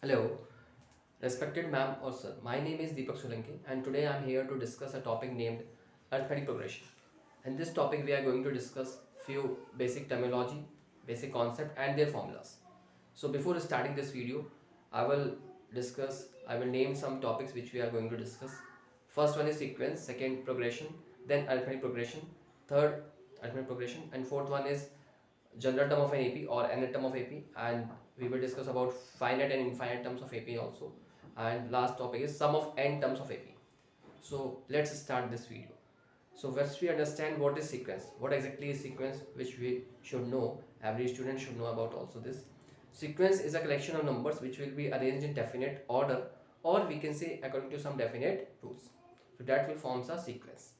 Hello, respected ma'am or sir. My name is Deepak Solanki and today I am here to discuss a topic named arithmetic progression. In this topic we are going to discuss few basic terminology, basic concept and their formulas. So before starting this video, I will name some topics which we are going to discuss. First one is sequence, second progression, then arithmetic progression, third arithmetic progression, and fourth one is general term of an AP or nth term of AP, and we will discuss about finite and infinite terms of AP also, and last topic is sum of n terms of AP. So let's start this video. So first we understand what is sequence, what exactly is sequence, which we should know, every student should know about also this. Sequence is a collection of numbers which will be arranged in definite order, or we can say according to some definite rules. So that will form a sequence,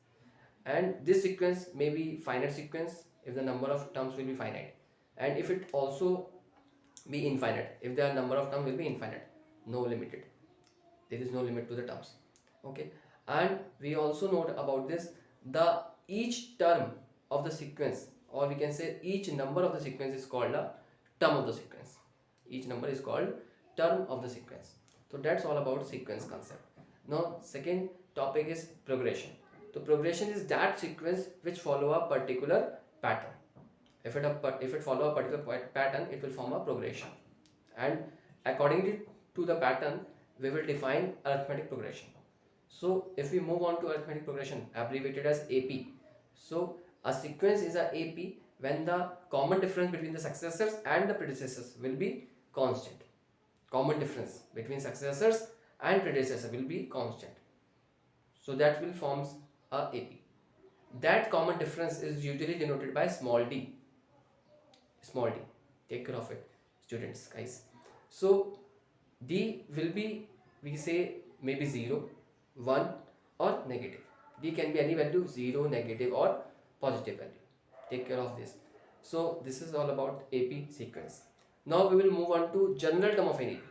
and this sequence may be finite sequence if the number of terms will be finite, and if it also be infinite if the number of terms will be infinite, no limited, there is no limit to the terms. Okay, and we also note about this, the each term of the sequence, or we can say each number of the sequence is called a term of the sequence. Each number is called term of the sequence. So that's all about sequence concept. Now second topic is progression. So progression is that sequence which follow a particular pattern. If it follow a particular pattern, it will form a progression, and accordingly to the pattern we will define arithmetic progression. So if we move on to arithmetic progression, abbreviated as AP, so a sequence is a AP when the common difference between the successors and the predecessors will be constant. Common difference between successors and predecessor will be constant, so that will forms a AP. That common difference is usually denoted by small d. Small d, take care of it, students, guys. So d will be, we say, maybe 0, 1 or negative. D can be any value, 0, negative or positive value. Take care of this. So this is all about AP sequence. Now we will move on to general term of an AP.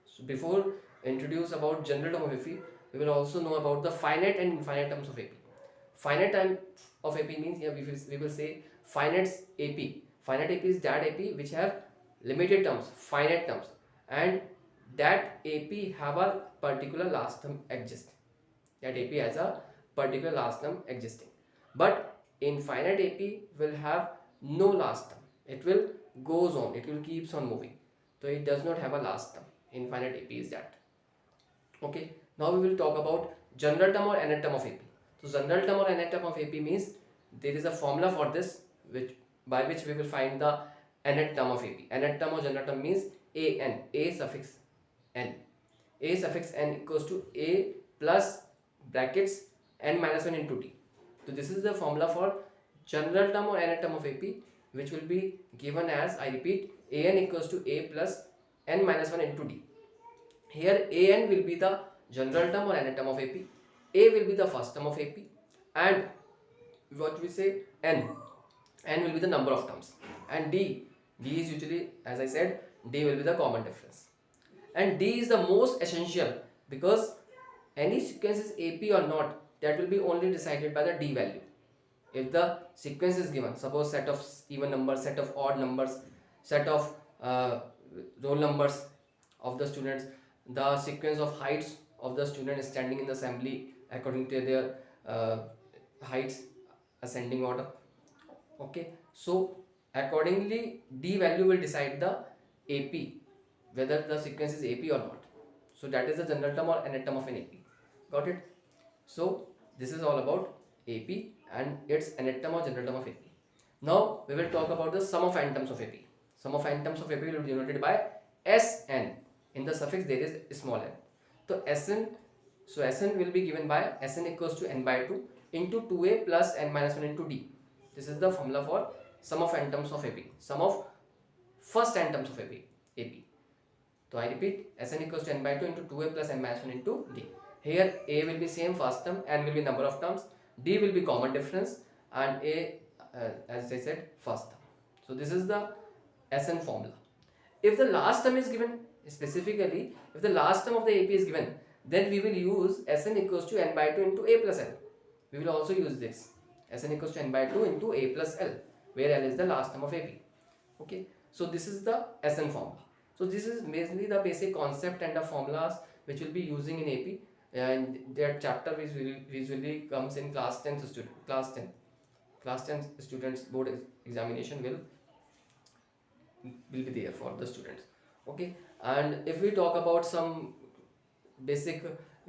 So before introduce about general term of AP, we will also know about the finite and infinite terms of AP. Finite term of AP means, here we will say finite AP. Finite AP is that AP which have limited terms, finite terms, and that AP have a particular last term exist. That AP has a particular last term existing. But infinite AP will have no last term. It will goes on. It will keeps on moving. So it does not have a last term. Infinite AP is that. Okay. Now we will talk about general term or nth term of AP. So general term or nth term of AP means there is a formula for this, which by which we will find the nth term of AP. Nth term or general term means an, a suffix n. A suffix n equals to a plus brackets n minus 1 into d. So this is the formula for general term or nth term of AP, which will be given as, I repeat, an equals to a plus n minus 1 into d. Here an will be the general term or nth term of AP, a will be the first term of AP, and what we say n will be the number of terms, and d is usually, as I said, d will be the common difference. And d is the most essential, because any sequence is AP or not, that will be only decided by the d value. If the sequence is given, suppose set of even numbers, set of odd numbers, set of roll numbers of the students, the sequence of heights of the student standing in the assembly according to their heights, ascending order. Okay, so accordingly d value will decide the AP, whether the sequence is AP or not. So that is the general term or nth term of an AP. Got it? So this is all about AP and its nth term or general term of AP. Now we will talk about the sum of n terms of AP. Sum of n terms of AP will be denoted by Sn. In the suffix there is small n. So Sn will be given by Sn equals to n by 2 into 2a plus n minus 1 into d. This is the formula for sum of n terms of AP. Sum of first n terms of AP. So I repeat, Sn equals to n by 2 into 2a plus n minus 1 into d. Here a will be same first term, n will be number of terms, d will be common difference, and a, as I said, first term. So this is the Sn formula. If the last term is given, specifically if the last term of the AP is given, then we will use Sn equals to n by 2 into a plus l. We will also use this, Sn equals to n by 2 into a plus l, where l is the last term of AP. Okay, so this is the Sn formula. So this is mainly the basic concept and the formulas which will be using in AP, and that chapter which usually comes in class 10 student, class 10 students board examination will be there for the students. Okay, and if we talk about some basic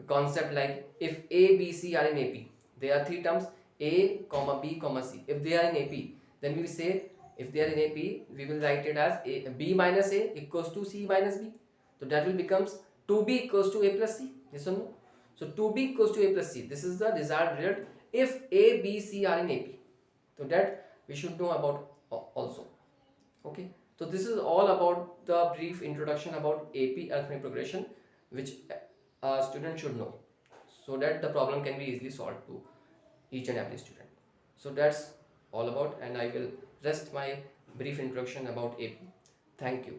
concept, like if A, B, C are in AP, there are three terms: A, comma B, comma C. If they are in AP, then we will say, if they are in AP, we will write it as B minus A equals to C minus B. So that will becomes 2B equals to A plus C. Yes or no? So 2B equals to A plus C. This is the desired result if A, B, C are in AP. So that we should know about also. Okay. So this is all about the brief introduction about AP arithmetic progression, which a student should know, so that the problem can be easily solved to each and every student. So that's all about, and I will rest my brief introduction about AP. Thank you.